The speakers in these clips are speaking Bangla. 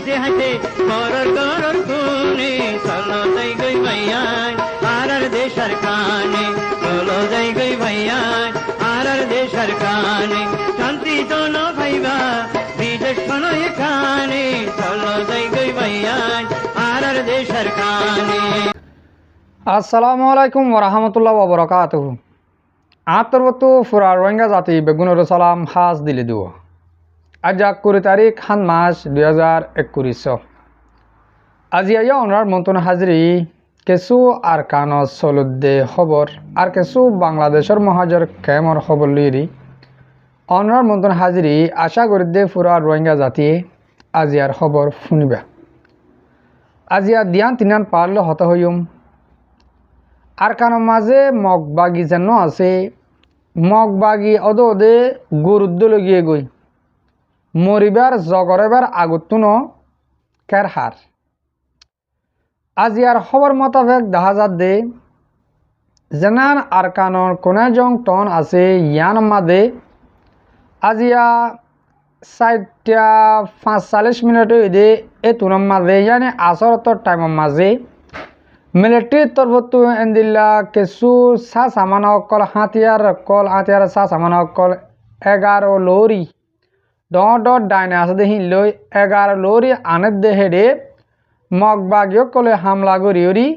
হাসে হাসে করর করর খুনে চলো যাই গই ভাইয়ান আর দেশার কানে চলো যাই গই ভাইয়ান আর দেশার কানে শান্তি চলো ভাইবা বিদেশ শোনো এখানে চলো যাই গই ভাইয়ান আর দেশার কানে। আসসালামু আলাইকুম ওরহামতুল্লাহ ওবরাকাতুহু। আতরবতু ফুরা রোহিঙ্গা জাতি বেগুনের সালাম হাজ দিলে দিব। আজ 20 তারিখ হান মাস 2021। আজি আয়া ওনার মন্তন হাজরি কেসু আর কানজ সলুদ্দে খবর আর কেসু বাংলাদেশের মহাজর কেমর খবর লিরি ওনার মন্তন হাজরি আশা করিদে ফুরা রোহিঙ্গা জাতি আজিয়ার খবর শুনিবা। আজিয়া দিয়ান তিনান পারলে হত হইম আর কারো মাঝে মগবাগি যেন আছে মগবাগি অদে গুরুত্ব লগিয়ে গই মরিবার জগরেবার আগতুন কের হার। আজি আর খবর মোতাবেক দেখা যাত দে জেনান আর কানর কোনে জং টন আছে ইয়ান মাদে আজিয়া 4:45 মিনিট দে এ তুনম মাঝে ইয়ানি আসরতর টাইমের মাঝে মিলিটারি তরফতো এন্দিল্লা কেসু সা সামান অকল হাতিয়ার সা সামান অকল 11 লরি ডট ডাইনে আছে দেখি লই 11 লরি আনে দে হেডে মগবাগিও কলে হামলা করি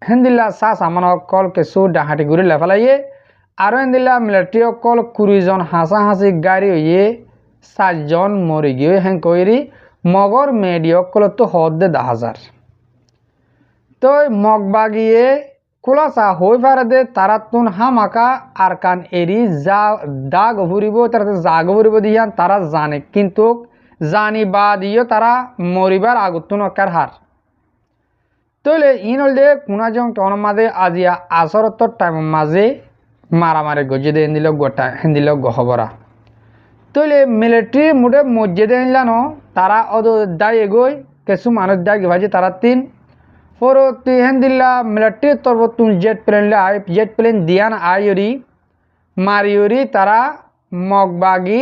হেন্দিল্লা সা সামান অকল কেসু ডাহাটি ঘুরি লেফালাইয়ে আর হেন্দিল্লা মিলিটারি অকল 20 জন হাসি গাড়ি হইয়ে 7 জন মরি গিয়ে হেন কইরি মগর মেডি অকল তো হদ দে 10,000। তো মগবাগিয়ে খোলাসা হয়ে পারে দে তারা তুন হামাকা আর কান এরি যা দাগ ভরিব তারা জাগ ভরিব দিয়ান তারা জানে কিন্তু জানি বা দিও তারা মরিবার আগতুন অকার হার। তইলে ইনল দে কুনাজং টন মাঝে আজিয়া আসরতর টাইম মাঝে মারামারি গজে দে দিল গোটা হিন্দিল গহবরা। তইলে মিলিটারি মুডে মসজিদে নিলানো তারা অদ দায় এগোয় কিছু মানুষ দায় ভাজি তারা তিন পরবর্তী হেন্দিল্লা মিলিটারি তরফতুন জেট প্লেন দিয়ান আইরি মারিয়রি তারা মগবাগি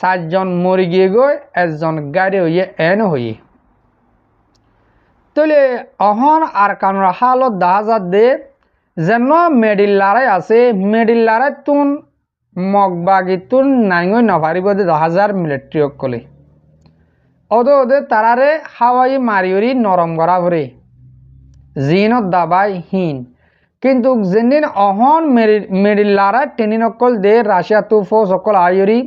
7 জন মরি গিয়ে গই 1 জন গাড়ি হইয়ে এন হইয়ে। তলে অহন আর কানুর হালত দেখা যাত দে যেন মেডিল্লারাই আছে মেডিল্লারাই তুন মগবাগি তুন নাইঙই নভারিব দে 10,000 মিলিটারি কলে ওদে তারারে হাওয়াই মারিয়রি নরম করা ভরে জিনত দাবাই হীন কিন্তু যেদিন অহন মেডিল্লারা টেনিন অকল দে রাশিয়া তু ফৌজ অকল আয়রি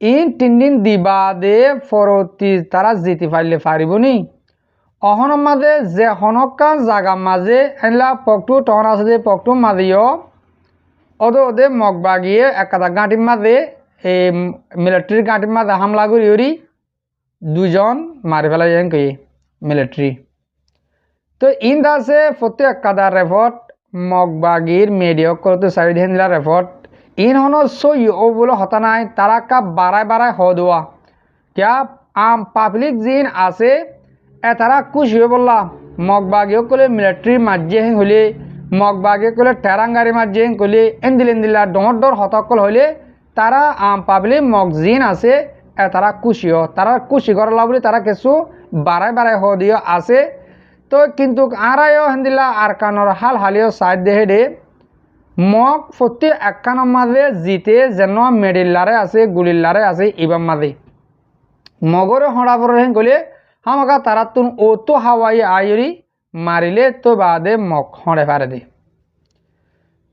ইন 3 দিন দিবা দে ফরতি তারা জিতি পাইলে পারিব নি অহন মাঝে যে হনকান জাগা মাঝে এনলা পকটু টন আছে যে পকটু মাঝেও ওদে মগবাগিয়ে একাদা গাঁটির মাঝে এই মিলিটারি গাঁটির মাঝে হামলা করি 2 জন মারি ফেলাই কে মিলিটারি। তো ইন দাসে ফতে একাদা রেপোর্ট মগবাগির মেডিয়া করতে সাইড হেন্দিলা রেপোর্ট ইন হন সই ও বলে হতা নাই তারা কা বাড়ায় হদুয়া क्या आम পাবলিক জিন আছে এ তারা খুশি হয়ে বললা মগবাগিও কলে মিলিটারি মাঝে হেন হলে মগবাগে কলে টেরাঙ্গারি মাঝে হেন কলে এন্দিলা ডর হতকল হলে তারা আম পাবলিক মগজিন আছে এ তারা খুশি হ তারা খুশি করলা বলে তারা কিছু বাড়ায় হদিও আছে। তো কিন্তু আরাইও হেন্দিলা আর কানর হাল হালিও সাইড দেহে দে মগ প্রতি একখানোর মাঝে জিতে যেন মেডিল্লারে আছে গুলিল্লারে আছে ইবাম মাঝে মগরে হড়াবর হেন গলে হামাকা তারা তুন ও তো হাওয়াই আয়রি মারিলে তো বাদে মগ হড়ে পারে দে।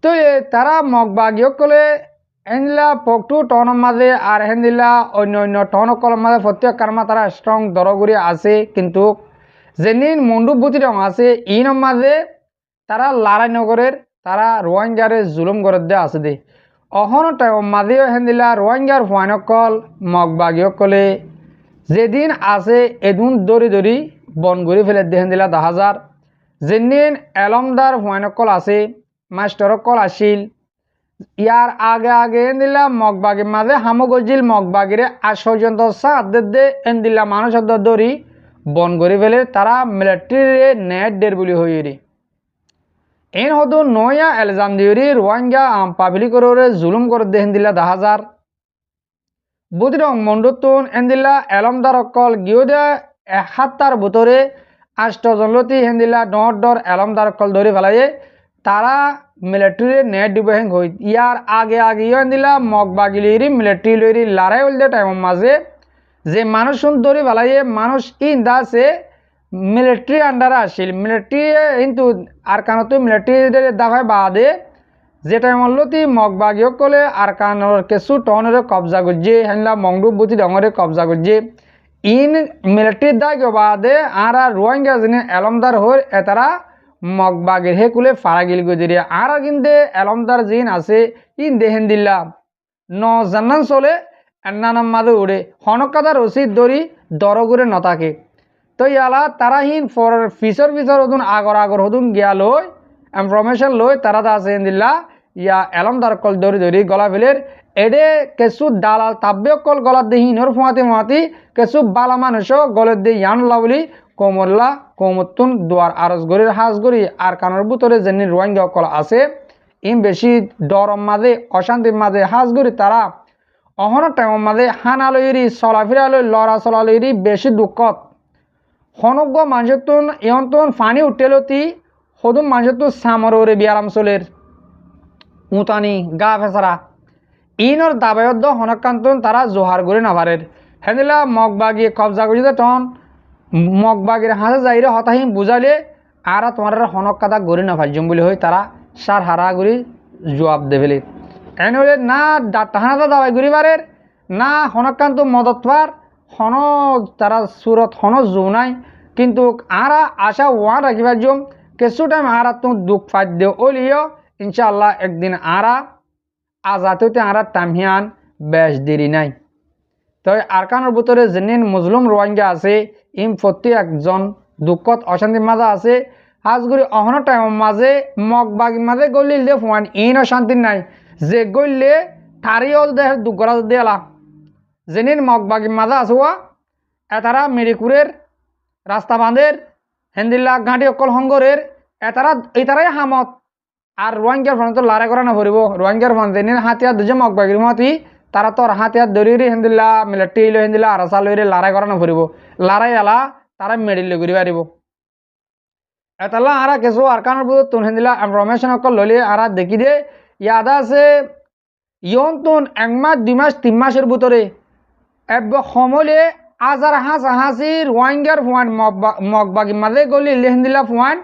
তো তারা মগবাগিও কলে হেন্দিলা পকটু টনের মাঝে আর হেন্দিলা অন্য টন কলম মাঝে প্রত্যেক কারমা তারা স্ট্রং দরগুড়ি আছে কিন্তু যেদিন মন্ডুবতী রং আছে ইন মাঝে তারা লড়াই নগরের তারা রোহিঙ্গারে জুলুম করে দে আছে দে অহন টাইম মাঝেও হেন্দিলা রোহিঙ্গার হুয়াইনকল মগবাগিও কলে যেদিন আছে এদিন দরি বন ঘুরি ফেলে দে হেন্দিলা 10,000 যেদিন এলমদার হুয়াইনকল আছে মাস্টারকল আসিল ইয়ার আগে হেন্দিলা মগবাগির মাঝে হামগজিল মগবাগিরে আজ পর্যন্ত সাত দে এন্দিলা মানুষ দরি বন করে ফেলে তারা মিলিটারি নেট দের বলি হইরি এন হতো নয়া এলজাম দিওরি রোহিঙ্গা আম পাবলিক করে জুলুম করে দেহেন দিলা 10,000 বুদিরং মন্ডুতুন এন্দিলা এলমদার অকল গিয়ে 1 ভিতরে 8জন লতি হেন্দিলা ডর এলমদার কল ধরে ফেলাইয়ে তারা মিলিটারি নেট দিব হেং হই ইয়ার আগে আগে হেন্দিলা মগবাগিলিরি মিলিটারি লইরি লড়াই হল দে টাইম মাঝে যে মানুষ ধরে ফেলাইয়ে মানুষ ইন্দা আছে মিলিটারি আন্ডারে আসিল মিলিটারি কিন্তু আর কানত মিলিটারি দাফায় বাদে যে টাইম লতি মগবাগিও কলে আর কানর কেসু টনরে কবজা করছে হেনলা মংডু বুতি ডঙরে কবজা করছে ইন মিলিটারি দাগ বাদে আর রোহিঙ্গা যিনি এলমদার হর এতারা মগবাগের হে কুলে ফারাগিল গজিরে আর কিন্তু এলমদার জিন আছে ইন দেহেন দিল্লা ন জান্নান চলে এন্নানাম মাদে উড়ে হনকাদা রসিদ দরি দরগুরে নতাকে তো ইয়ালা তারা হিন ফর ফিচর হদুন আগর হদুন গিয়া লই ইনফরমেশন লই তারা দা আছে দিল্লা ইয়া এলমদার কল ধরি গলা ফেলের এডে কেসু দালাল তাব্বে কল গলার দিয়ে হিনর ফুয়াতি কেসু বালা মানুষ গলের দিয়ে ইয়ানুল্লা বলি কোমরলা কোমতুন দুয়ার আরজ গরির হাজ গরি আর কানের ভিতরে যেনি রোহিঙ্গা কল আছে ইম বেশি ডরম মাঝে অশান্তির মাঝে হাজ গরি তারা অহন টাইমের মাঝে হানা লইরি চলাফেরা লই লড়া চলা লইরি বেশি দুঃখত হনজ্ঞ মানুষের তুন ইয়ন্তন ফানি উঠেলতি সদুন মানুষের তুন সামরে বিয়ারাম চলের উতানি গা ফেসারা ইনর দাবায়দ্দ হনকান্তন তারা জোহার করে নাভারের হেদিলা মগবাগি কবজা করছে তখন মগবাগির হাতে যাইরে হতাহিম বুঝাইলে আর তোমার হনক কাদা গড়ি না ভাজ্যম বলে হই তারা সার হারা গড়ি জবাব দেবেলে এনে হলে না টাহানাদা দাবাই গরিবারের না হনকান্ত মদত পার হন তারা সুরত হন জো নাই কিন্তু আরা আশা ওয়ান রাখিবার জম কিছু টাইম আরা তুমি দুঃখ ফাদ্য ওলিও ইনশাআল্লাহ একদিন আরা আজাদ হইতে আরা টামিয়ান বেশ দেরি নাই তো আরকানোর ভিতরে যেনিন মুসলিম রোহিঙ্গা আছে ইম প্রতি একজন দুঃখত অশান্তির মাঝে আছে হাজগুড়ি অহন টাইমের মাঝে মগবাগির মাঝে গলিল দে ফোয়ান ইন শান্তি নাই যে গলিলে তারিও দেহ দুগরা দেলা যেনিন মগবাগির মাঝে আসুয়া এতারা মিরিকুরের রাস্তা বাঁধের হেন্দিল্লা ঘাটি অকল হঙ্গরের এতারাই হামত আর রোহিঙ্গার ফোন তো লড়াই করা না ভরিব রোহিঙ্গার ফোন যেনিন হাতিয়ার দুজে মগবাগির মতি তারা তোর হাতিয়ার দৌড়ি হেন্দিল্লা মিলিটারি লো হেন্দিল্লা আরসা লইরে লড়াই করা না ভরিব লড়াই এলা তারা মেডিল ঘুরি পারিব এতালা আরা কিছু আরকানোর বুধ তুন হেন্দিলা ইনফরমেশন অকল লইলে আরা দেখি দে ইয়াদা আছে ইয়ন তুন 1 মাস 2 মাস 3 মাসের ভিতরে এব সমলে আজার হাসি রোহিঙ্গার ফুয়ান মগবাগি মাঝে গলি হেন্দিলা ফুয়ান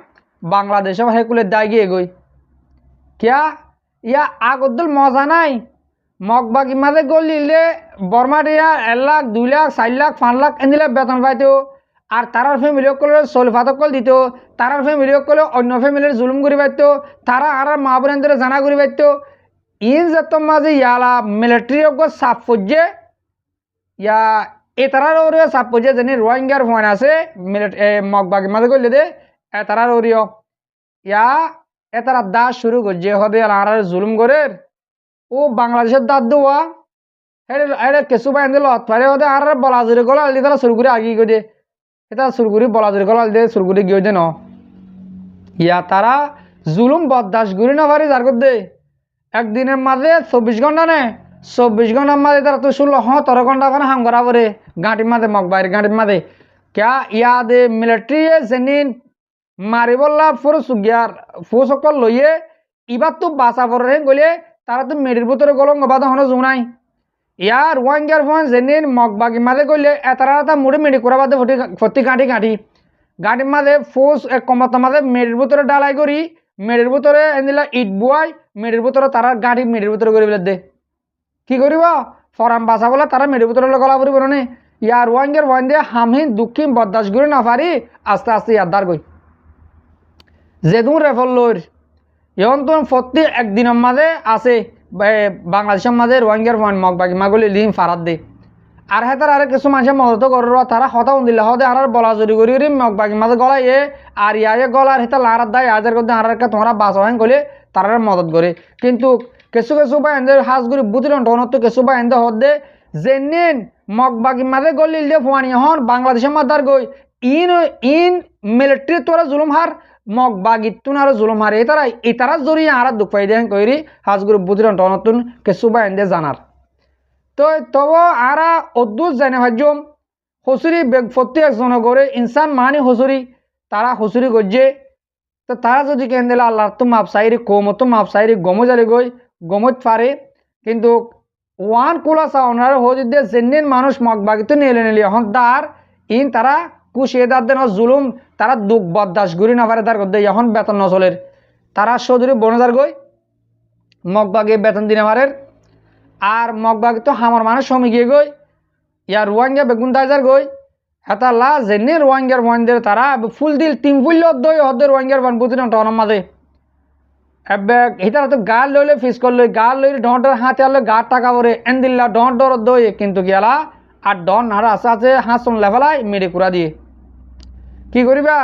বাংলাদেশে হেকুলে দায় গিয়ে গই কিয়া ইয়া আগদুল মজা নাই মগবাগি মাঝে গলিলে বর্মাটিয়া 1 লাখ 2 লাখ 4 লাখ 5 লাখ এদিলে বেতন পাইতো আর তারার ফ্যামিলি সকলে সলফাতকল দিত তারার ফ্যামিলি সকলে অন্য ফ্যামিলির জুলুম করে পাইত তারা আর মা বোনদের জানা করে পাইত ইন যত মাঝে ইয়ালা মিলিটারি সাপ ফজ্জে ইয়া এতারার ওরে সাপ ফজ্জে যেন রোহিঙ্গার ফোন আছে মগবাগি মাঝে গলি দে এতারার ওরিও ইয়া এতারা দাস শুরু করছে হদে আর জুলুম করে ও বাংলাদেশের দাঁত দেওয়া এটা কেঁচু বাই দিল পারে হদে আর বলাজুরি গলা আলি তারা শুরু করে আগিয়ে গিয়ে এটা সুরগুড়ি বলাজুরি গলা দে সুরগুড়ি গিয়ে দে ন ইয়া তারা জুলুম বরদাস গুড়ি না পারি যার দে একদিনের মাঝে 24 ঘন্টা নে 24 ঘন্টার মাঝে তারা তো 16-17 ঘন্টা মানে হাম করা পরে গাঁটির মাঝে মগবাইয়ের গাঁটির মাঝে ক্যা ইয়া দে মিলিটারি যেনিন মারি বললা ফুরুস গিয়ার ফুস সকল লইয়ে এবার তো বাসা পরে গলে তারা তো মেডির ভিতরে গলঙ্গ বাধা হনো জু নাই ইয়ার রোহিঙ্গার ফোন যেদিন মগবাগি মাঝে গলে এতারা মুড়ে মেডি করা বাদে ফটি গাঁটির মাঝে ফুস এক কমতা মাঝে মেডির ভিতরে ডালাই করি মেডির ভিতরে এদিলা ইট বুয়াই মেডির ভিতরে তারা গাঁটি মেডির ভিতরে করে ফেলে দে কি করিব ফরাম বাসা বলে তারা মেডির ভিতরে গলা পড়িব নে ইয়ার রোহিঙ্গার ফোন দিয়ে হামহিন দুঃখিম বরদাস করে না পারি আস্তে আস্তে ইয়াদার গই যেদুন রেফল লইর এখন তো প্রতি একদিনের মাঝে আছে বাংলাদেশের মাঝে রোহিঙ্গার ফোন মগবাগি মাগলি লিম ফারাত দে আর হেতার আর কিছু মানুষের মদত করব তারা হতা দিলে হদে আর বলাজুরি করি মগবাগি মাঝে গলাইয়ে আর ইয়ে গলার হেতা লারাত দেয় আজের করতে আর তোমরা বাঁচ হন গলে তারা মদত করে কিন্তু কিছু বা এদের হাজগুড়ি বুতিরন টনত তো কিছু বা এদের হদে যেনিন মগবাগি মাঝে গলি দে ফুয়ানি হন বাংলাদেশের মাদার গই ইন মিলিটারি তোরা জুলুম হার মগবাগিত তুন আর জুলুম হার এতারা জড়িয়ে আর দুঃখ পাই দেন কইরি হাজগুড়ি বুতিরন টনতুন কিছু বা এদের জানার তো তব আরা অদ্দুত জানে ভাজ্যম হসুরি প্রত্যেক জনগরে ইনসান মানি হসুরি তারা হসুরি গজ্জে তো তারা যদি কেন দিলে আল্লাহর তো মাপ সাইরি কৌমত মাপ সাইরি গমো জালি গই গমত পারে কিন্তু ওয়ান কুলা সাউনার হদিদে জেন্নিন মানুষ মগবাগিত নিলে নিলি এখন দার ইন তারা কুশিয়ে দার দেন জুলুম তারা দুঃখ বরদাস ঘুরি না পারে তার গদ্দে এখন বেতন নচলের তারা সদুরি বনজার গই মগবাগে বেতন দিনে পারের আর মগবাগে তো হামর মানুষ সমি গিয়ে গই ইয়ার রোয়াঙ্গা বেগুন দাইজার গই হেতা লা জেনে রোয়াঙ্গার ওয়ানদের তারা ফুল দিল তিন ফুল দই হদ্দের রোয়াঙ্গার ওয়ান বুঝি না টনের মাঝে এবে হিতার তো গাল লইলে ফিস করলে গাল লইলে ডর হাতে আলো গা টাকা পরে এন দিল্লা ডর দই কিন্তু গেলা আর ডন আর আশা আছে হাঁসন লেফেলাই মেরে কুড়া দিয়ে কি করিবা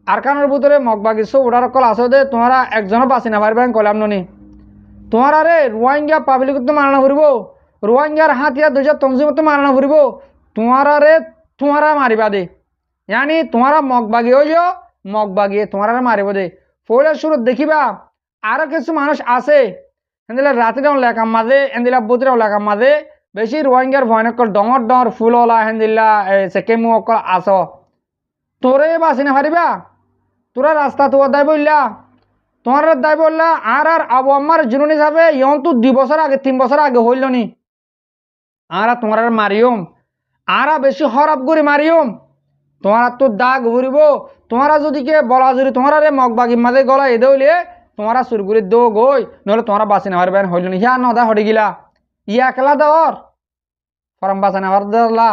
আরকানের ভিতরে মগবাগি সব ওটার কল আসো দে তোমরা একজনও বাঁচি না পারবেন কলাম ননি তোমার আরে রোয়াঙ্গা পাবলিক তো মারানো ফুরব রোয়াঙ্গার হাতিয়া দুইটা তমজি মতো মারানো ফুরব তোমার আরে তোমারা মারিবা দে ইয়ানি তোমারা মগবাগি হয়ে যাও মগবাগিয়ে তোমারা মারিব দে পয়লা শুরু দেখিবা আরো কিছু মানুষ আছে এদিলা রাতিরাও লেখার মাঝে এদিলা বুতরাও লেখার মাঝে বেশি রোয়াঙ্গার ভয়নকল ডঙর ডঙর ফুলওয়ালা হেন্দিল্লা সেকেমু অকল আস তোরে বাসি না পারিবা তোরা রাস্তা তোমার দায় বললা তোমার দায় বললা আর আবু আমার জুনুন হিসাবে ইয়ন তো 2 বছর আগে 3 বছর আগে হইল নি আর তোমার মারিয়ম আর বেশি হরফ করে মারিয়ম তোমার তো দাগ ঘুরিব তোমারা যদি কে বলা যদি তোমার রে মগবাগি মাঝে গলা এদে হইলে তোমারা সুরগুলি দো গই নহলে তোমারা বাসি না পারবেন হইল নি হিয়া নদা হড়ে গিলা ইয়া একলা দর ফরম বাসা না পারলা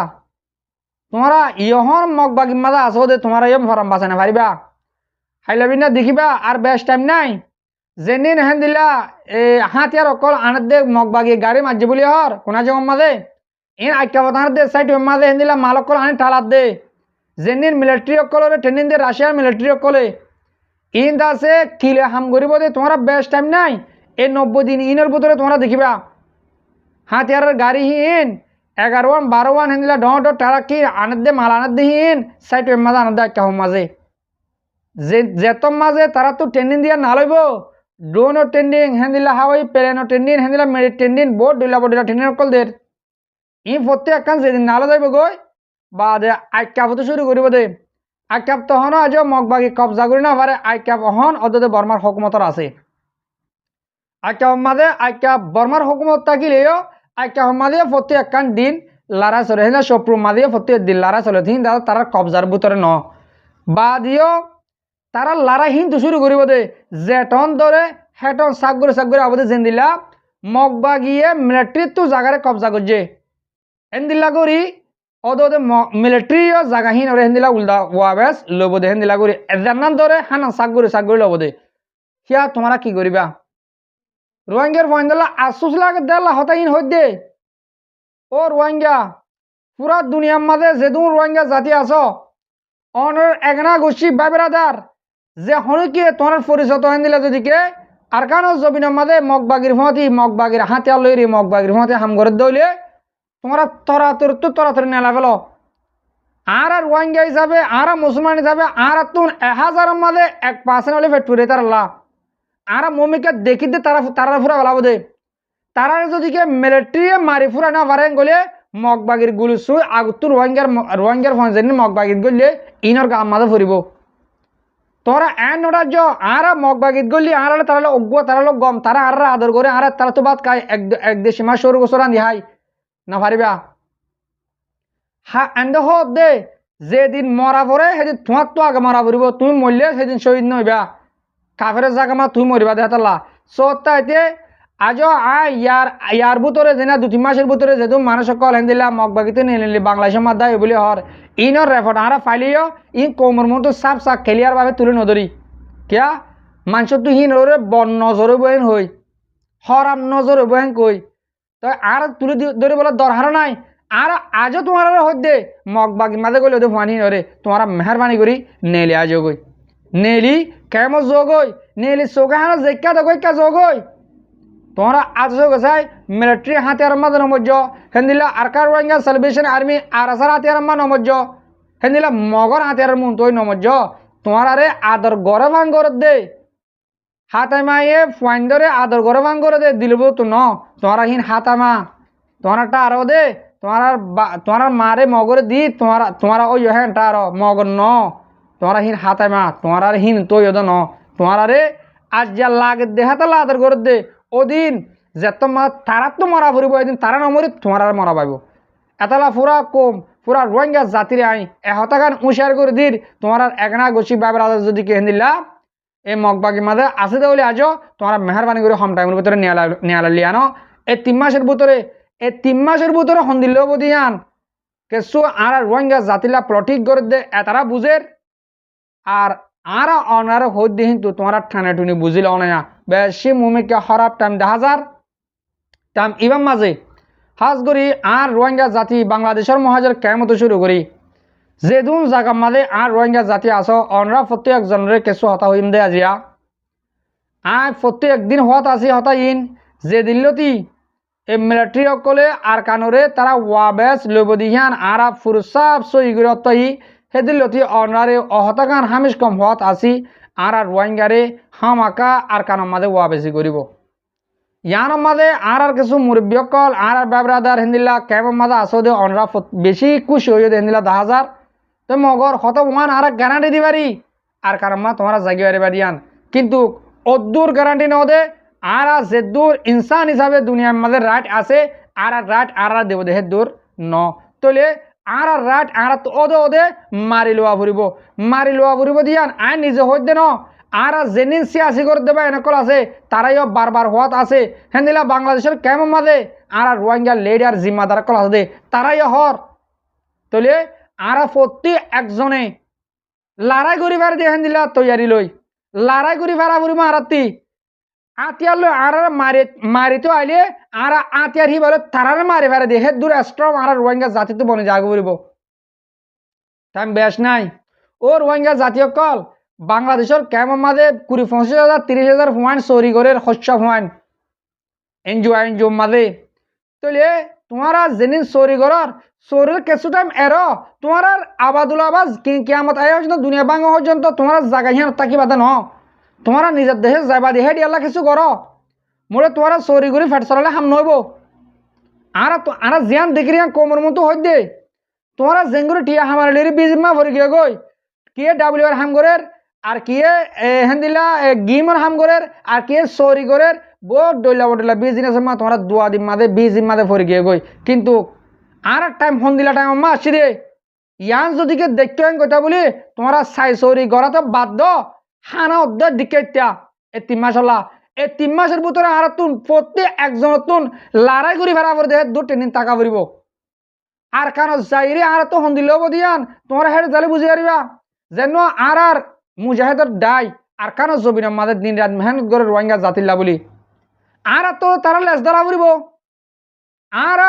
তোমরা ইহন মগবাগি মাঝে আসো দে তোমারা ইয়ম ফরম বাসা না পারিবা হাইলাবি না দেখিবা আর বেশ টাইম নাই যেদিন হেন দিলা হাতিয়ার অকল আনার দে মগবাগি গাড়ি মাঝে বলি হর কোনা যে মাঝে ইন আইকা বতার দে সাইড মাঝে হেন দিলা মাল অকল আনি টালার দে যেদিন মিলিটারি অকলরে ট্রেনিং দে রাশিয়ার মিলিটারি অকলে ইন দাসে কিলে হাম করিব দে তোমরা বেশ টাইম নাই এই 90 দিন ইনের ভিতরে তোমরা দেখিবা হাতিয়ারের গাড়ি হিন 11-12 হেন দিলা ডট টারা কি আনার দে মাল আনার দে হিন সাইড মাঝে আনার দে আইকা মাঝে যেতম মাঝে তারা তো ট্রেন্ডিং দিয়া না লইব ড্রোনও ট্রেন্ডিং হেন্দিলা হাওয়াই প্লেনও ট্রেন্ডিং হেন্দিলা মেরিট ট্রেন্ডিং বোট ডিলা ট্রেন্ডিং অকল দের ই প্রত্যেক একখান যেদিন নালো যাইব গই বা দে আইকাপ তো শুরু করিব দে আইকাপ তখন আজ মগবাগি কবজা করি না পারে আইকাপ অহন অদে বর্মার হুকুমতর আছে আইকাপ মাঝে আইকাপ বর্মার হুকুমত থাকিলেও আইকাপ মাঝে প্রত্যেক একখান দিন লড়াই চলে হেনা সপ্রু মাঝে প্রত্যেক দিন লড়াই চলে দিন দাদা তারা কবজার ভিতরে ন বা দিও তারা লড়াই হিন্দু শুরু করিব দে যেটন ধরে হেটন সাগরে আবদে যেন দিলা মগবাগিয়ে মিলিটারি তো জায়গারে কবজা করছে এন দিলা করি অদে মিলিটারিও জায়গাহীন ওরে হেন দিলা উল্টা ওয়াবেস লব দে হেন দিলা করি এজান ধরে হানা সাগরে লব দে হিয়া তোমরা কি করিবা রোহিঙ্গার ফয়ন্দলা আসুস লাগে দেলা হতাহীন হই দে ও রোহিঙ্গা পুরা দুনিয়ার মাঝে যেদুন রোহিঙ্গা জাতি আছো অনর একনা গোষ্ঠী বাবেরাদার যে হনুকে তোমার পরিচয় হেন দিলা যদি কে আর কারণ জমিনের মাঝে মগবাগির ফতি মগবাগির হাতে লইরি মগবাগির ফতি হাম করে দইলে তোমরা তরাতরি নেলা ফেলো আর রোহিঙ্গা হিসাবে আর মুসলমান হিসাবে আর তুন 1000 মাঝে 1% হলে ফেট পুরে তার আল্লাহ আর মমিকে দেখি দে তারা ফুরা বলাবো দে তারা যদি কে মিলিটারি মারি ফুরা না পারেন গলে মগবাগির গুলি সুই আগুত রোহিঙ্গার ফঞ্জেন মগবাগির গলে ইনর গাম মাঝে ফুরিব তোরা এন ওটার আর মগবাগিত গলি আর তারা অজ্ঞ তারা গম তারা আর আদর করে আর তারা তো বাদ খায় এক দেশে মাস সরু গোসর রান্ধি হাই না পারিবা হা এন্ড হত দে যেদিন মরা পরে সেদিন তোমার তো আগে মরা পড়ব তুমি মরলে সেদিন শহীদ নইবা কাফের জায়গা মা তুমি মরিবা দেখাতলা সত্যাইতে আজ ইয়ার ভিতরে যেনা 2-3 মাসের ভিতরে যেহেতু মানুষ সকল হেন দিলা মগবাগিতে নিলে বাংলাদেশের মাদ্দায় বলে হর ইনর রেফট আর ফাইলিও ইন কোমর মতো সাপ সাপ খেলিয়ার ভাবে তুলে নধরি কিয়া মানুষের তো হিন ওরে বন নজরে বহেন হই হরাম নজরে বহেন কই তো আর তুলে ধরে বলে দরকার নাই আর আজও তোমার হইতে মগবাগি মাঝে গেলে ওদের ফানি রে তোমার মেহরবানি করি নেলি আজ গই নেলি কেমন যোগই নেলি চৌকাহানা জেকা দগা যোগই তোমরা আজ গেছাই মিলিটারি হাতিয়ার মাঝে নমজ্জ হেন্দিলা আরকার রোহিঙ্গা সেলিব্রেশন আর্মি আর আসার হাতিয়ার মা নমজ্জ হেন্দিলা মগর হাতিয়ার মন তৈ নমজ্জ তোমার আরে আদর গড়ে ভাঙ করে দে হাতাইমাইয়ে ফাইন ধরে আদর গড়ে ভাঙ করে দে দিলব তো ন তোমার হিন হাতামা তোমার একটা আরো দে তোমার মারে মগরে দি তোমার ওই হ্যাঁ তার মগর ন তোমার হিন হাতে মা তোমার হিন তো ন তোমার আজ যা লাগে দে হাতে লাদের করে দে ওদিন যে তোমার তারা তো মরা ফুরিব এদিন তারা নমরি তোমার আর মরা পাইব এতলা পুরা কম পুরা রোহিঙ্গা জাতির আই এহতাগান উঁশার করে দির তোমার আর একনা গছি বাবার আদার যদি কে দিলা এই মগবাগি মাঝে আসে দেবলে আজ তোমার মেহরবানি করে হম টাইমের ভিতরে নিয়ালা লিয়ানো এই 3 মাসের ভিতরে হন্দিল বদিয়ান কেসু আর রোহিঙ্গা জাতিলা প্লটিক করে দে এতারা বুঝের আর আর অনার হই দিন তো তোমার ঠানে টুনি বুঝিল না বেশি মুমিকে হরাপ টাইম 10,000 টাইম ইবাম মাঝে হাজ করি আর রোহিঙ্গা জাতি বাংলাদেশের মহাজের কেমতো শুরু করি যেদুন জায়গা মাঝে আর রোহিঙ্গা জাতি আস অনরা প্রত্যেক জনরে কেসু হতা হইম দে আজিয়া আর প্রত্যেক দিন হত আসি হতা ইন যে দিল্লতি এই মিলিটারি সকলে আর কানরে তারা ওয়াবেস লবদিহান আর ফুরসাব সই গিরতই হে দিল্লতি অনরারে অহতাকান হামিশ কম হত আসি আর রোহিঙ্গারে হামাকা আর কানের মাঝে ওয়াবেসি করিব ইয়ান মাঝে আর কিছু মুরব্বী সকল আর ব্যাবরাদার হিন্দিলা কেমন মাঝে আসো দে অনরা বেশি খুশি হয়ে হিন্দিলা 10,000 তো মগর হত ওয়ান আর গ্যারান্টি দিবারি আর কারণ মা তোমার জাগিয়ে বাদিয়ান কিন্তু অদ্দুর গ্যারান্টি ন দে আর যে দূর ইনসান হিসাবে দুনিয়ার মাঝে রাইট আছে আর রাইট আর দেব দেহে দূর ন তোলে আর রাইট আর ওদে মারি লোয়া ফুরিব দিয়ান আই নিজে হইতে ন আর যেনিন সিয়াসি করে দেবা এনেকল আছে তারাইও বারবার হওয়াত আছে হেন্দিলা বাংলাদেশের কেমন মাঝে আর রোহিঙ্গা লেডার জিম্মাদার কল আছে তারাইও হর তোলে আর প্রতি একজনে লড়াই করি ফের দিয়ে হেন্দিলা তৈয়ারি লই লড়াই করি ফেরা ফুরিব আরাতি আতিয়ার লো আর মারিতে আইলে আর আতিয়ার হি বলে তারারে মারি ফেরে দিয়ে হে দূর স্ট্রং আর রোহিঙ্গা জাতি তো বনে জাগ ফুরিব টাইম বেশ নাই ও রোহিঙ্গা জাতীয় কল বাংলাদেশের কেমন মাঝে 20-25,000 30,000 ফুয়ান চুরি করে শস্য ফুয়ান এনজিও মাঝে তোলে তোমারা যেদিন চুরি করার চোরের কিছু টাইম তোমার আবাদুল আবাজ কিয়ামত আয় পর্যন্ত দুনিয়া বাংলা পর্যন্ত তোমার জায়গা হিয়ান তাকি বাদে ন তোমারা নিজের দেশে যাইবা দিয়ে দিয়ালা কিছু করো মোরে তোমারা চুরি করে ফেট চলালে হাম নইব আর জিয়ান দেখি কোমর মতো হই দে তোমারা জেঙ্গুরি টিয়া হামার লিরি বিজিমা ভরি গিয়ে গই কিয়ে ডাব্লিউ আর হাম করের আর কিয়ে হেন্দিলা গিমর হাম করের আর কিয়ে চুরি করের বহুত ডইলা বিজনেস মা তোমরা দুয়া দিন মাদে 20 দিন মাদে ভরি গিয়ে গই কিন্তু আর টাইম হন্দিলা টাইম মা আসছি রে ইয়ান যদি কে দেখতে কথা বলি তোমরা সাই চুরি করা তো বাধ্য হানা অর্ধেক দিকে এই 3 মাস হলা এই 3 মাসের ভিতরে আর তুন প্রত্যেক একজন তুন লড়াই করি ফেরা করে দেহে 2-3 দিন টাকা ভরিব আর কারণ যাইরে আর তো হন্দিল দিয়ান তোমরা হেড জালে বুঝি পারিবা যেন আর মুজাহিদের ডাই আর কারণ জবিনের মাঝে দিন রাত মেহনত করে রোহিঙ্গা জাতিল্লা বলি আর তো তারা লেজ ধরা ফুরিব আর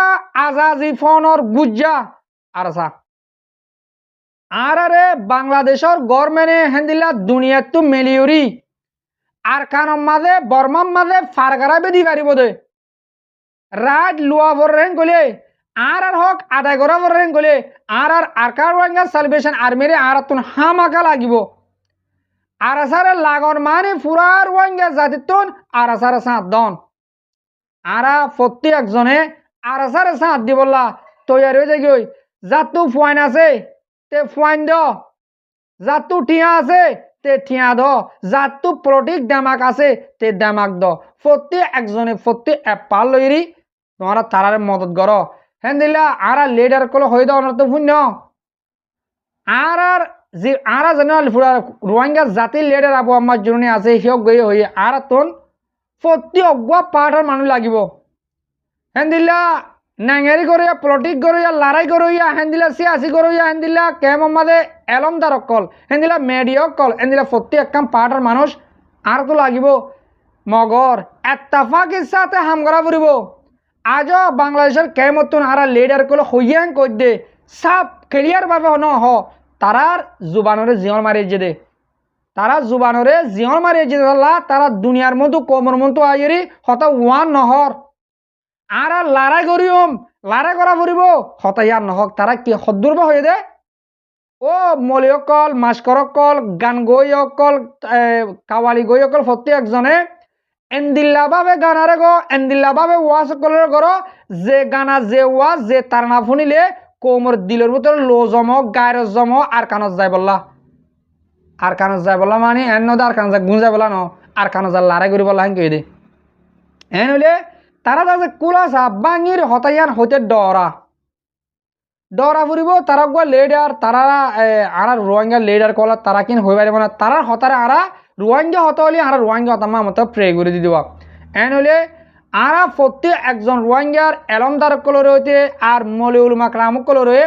আজাজি ফোনর গুজ্জা আর আরে বাংলাদেশের গভর্নমেন্টে হেন্দিলা দুনিয়া তো মেলিউরি আর কানম মাঝে বর্মার মাঝে ফারগারা বেদি পারিব দে রাত লুয়া ভরেন গলে আর হক আদায় করা ভরেন গলে আর কার রোহিঙ্গা সালভেশন আর্মিরে আর তুন হামাকা লাগিব আর আসারে লাগন মানে পুরা রোহিঙ্গা জাতিতুন আর আসারে সাঁত দন আর প্রত্যেক একজনে আর আসারে সাঁত দি বললা তৈয়ার হয়ে যাই যাতু ফুয়াইন আছে তে ফুয়াইন দ যাতু ঠিয়া আছে তে ঠিয়া দ যাতু প্রটিক দামাক আছে তে দামাক দ প্রত্যেক একজনে প্রত্যেক এপাল লইরি তোমরা তারারে মদত কর হেন দিলা আর লিডার কল হয়ে দাও তো শূন্য আর যে আর জানো রোহিঙ্গা জাতির লিডার আবু আমার জন্য আছে সিয়ক গই হয়ে আর তোন প্রত্যেক অগুয়া পাঠর মানুষ লাগিব হেন দিলা নাঙ্গেরি করিয়া পলিটিক করিয়া লড়াই করিয়া হেন্দিলা সিয়াসি করিয়া হেন্দিলা কেমন মাঝে এলমদার কল হেন্দিলা মেডিয়া কল হেন্দিলা প্রত্যেক কাম পার্টার মানুষ আর তো লাগিব মগর এত্তাফাকের সাথে হাম করা ফুরিব আজও বাংলাদেশের কেমতন আর লিডার কল হইয়াং কই দে সাপ ক্লিয়ার ভাবে ন হ তারার জুবানরে জিয়র মারিয়ে যে দে তারা জুবানরে জিয়র মারিয়ে যে তারা দুনিয়ার মতো কমর মতো আইরি হতা ওয়ান নহর আর লড়াই করিম লড়াই করা ফুরিব হতাইয়ার নহক তারা কি সদুর্ব হয়ে দে ও মলিয়কল মাস্করকল গান গইকল কাওয়ালি গইকল প্রত্যেক একজনে এন্দিল্লা ভাবে গানারে গো এন্দিল্লা ভাবে ওয়াজ কলর করো যে গানা যে ওয়াজ যে তার না শুনিলে কোমর দিলের ভিতর লো জম গায়ের জম আর কানত যায় বললা আর কানত যায় বললা মানে এন আর কান যা গুঞ্জা বলা ন আর কানত যা লড়াই করি বললা কে দে এন হইলে তারা যে কুলাসা বাঙির হতাইয়ান হইতে ডরা ফুরিব তারা গো লিডার তারা আর রোহিঙ্গা লিডার কলা তারা কিন হই পারিব না তারা হতারে আরা রোহিঙ্গা হতে হলে আর রোহিঙ্গা হতামা মতো প্রে করে দি দিব এন হলে আরা প্রত্যেক একজন রোহিঙ্গার এলমদার কলর হইতে আর মলিউল মাকরাম কলর হয়ে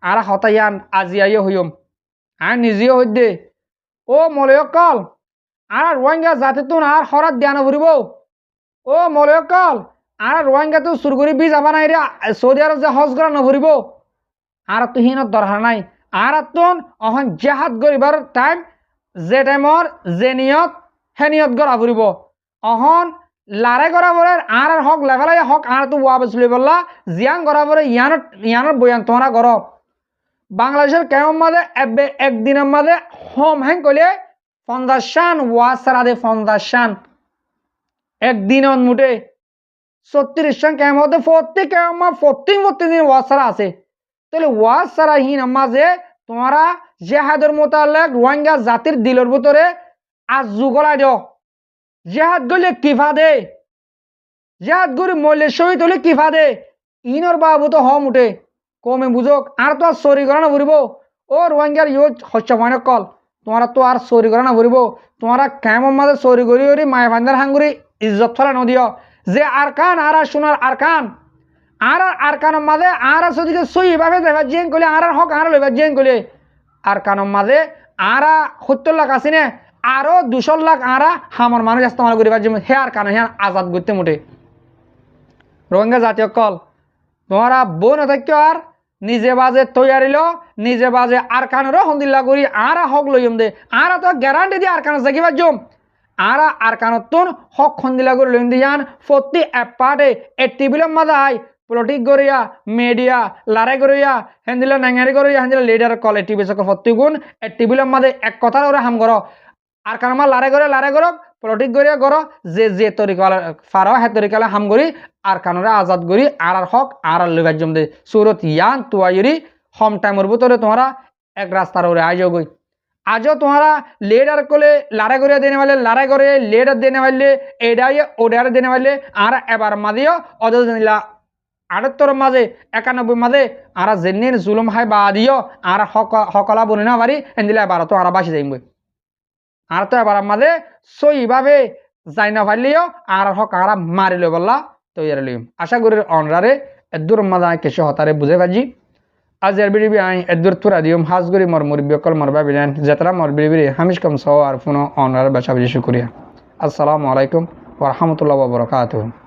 আরা হতাইয়ান আজিয়াইও হইম আর নিজেও হইদে ও মলয়কল আর রোহিঙ্গা জাতি তুন আর হরাত ধ্যান ফুরিব ও মলয়কল আর রোহিঙ্গা তো সুরগুড়ি বীজ আবার নাই রে সৌদি আরব যে হজ করা নভরিব আর তো হিনত দরকার নাই আর তুন অহন জেহাদ করিবার টাইম যে টাইমর যে নিয়ত হে নিয়ত করা ফুরিব অহন লারে করা বলে আর হক লেভেলাই হক আর তো ওয়া বসলি বললা জিয়ান করা বলে ইয়ানোর বয়ান তোমরা কর বাংলাদেশের কেমন মাঝে একদিনের মাঝে হোম হ্যাং করলে 50 ওয়া সারা দে 50 একদিন মুঠে 36 কেমন হতে প্রত্যেক কেমন প্রত্যেক দিন ওয়া সারা আছে তাহলে ওয়াজ সারা হিন মাঝে তোমরা জেহাদের মোতালেক রোহিঙ্গা জাতির দিলের ভিতরে আজ যুগলাই দিও জেহাদ গলে কিফা দে জেহাদ গরি মল্লের শহীদ হলে কিফা দে ইনর বাবু তো হম উঠে কমে বুঝক আর তো আর চুরি করা না ভরিব ও রোহিঙ্গার ইউ হচ্ছে মনে কল তোমরা তো আর চুরি করা না ভরিব তোমরা কেমন মাঝে চুরি করি মায় ভান্ডার হাঙ্গুরি ইজ্জত ফেলা নদিও যে আর কান আর শোনার আর কান আর কানের মাঝে আর সদিকে সইভাবে দেবা জেন কলে আর হক আর লইবা জেন কলে আর কানের মাঝে আর 70 লাখ আছে না আরো 200 লাখ আর হামর মানুষ ইস্তেমাল করিবার জন্য হে আর কানে হে আজাদ করতে মোটে রোহিঙ্গা জাতীয় কল তোমরা বোন থাকি আর নিজে বাজে তৈয়ারিল নিজে বাজে আর কানেরও হন্দিল্লা করি আর হক লইম দে আর তো গ্যারান্টি দিয়ে আর কানে জাগিবার জম আর কানতুন হক হন্দিল্লা করে লইম দিয়ান প্রতি এপাটে এ টিভিলের মাঝে আই পলিটিক গরিয়া মিডিয়া লারে গরিয়া হেন্দিলা নাঙ্গারি গরিয়া হেন্দিলা লিডার কল টিভি সকল প্রত্যেকগুণ এ টিভিলের মাঝে এক কথা ওরা হাম করো আর কারণ লারে করো পলিটিক গরিয়া করো যে তরিকা ফারো হে তরিকালে হাম করি আর কানরে আজাদ করি আর হক আর লইবার জম দে সুরত ইয়ান তুয়াইরি হম টাইমের ভিতরে তোমরা এক রাস্তার ওরে আজও গই আজও তোমরা লিডার কলে লারে গরিয়া দেনে পারলে লারে করে লিডার দেনে পারলে এডাই ওডার দেনে পারলে আর এবার মাদিও অদ জানিলা 78 মাঝে 91 মাঝে আর জেনির জুলুম হাই বা দিও আর হকলা বনে না পারি এন্দিলে এবার তো আর বাসি যাইম আর তো এবার মাঝে সইভাবে যাই না পারলেও আর হক আর মারিল বললা তৈরি লইম আশা করি অনরারে এদুর মাঝে কিছু হতারে বুঝে পাজি আজ এর বিড়ি আই এদুর তুরা দিম হাজ করি মর মুরব্বী কল মরবা বিলেন যেতরা মর বিড়ি হামিশ কম সহ আর ফোন অনরারে বাসা বুঝি শুকরিয়া আসসালামু আলাইকুম ওয়া রাহমাতুল্লাহি ওয়া বারাকাতুহু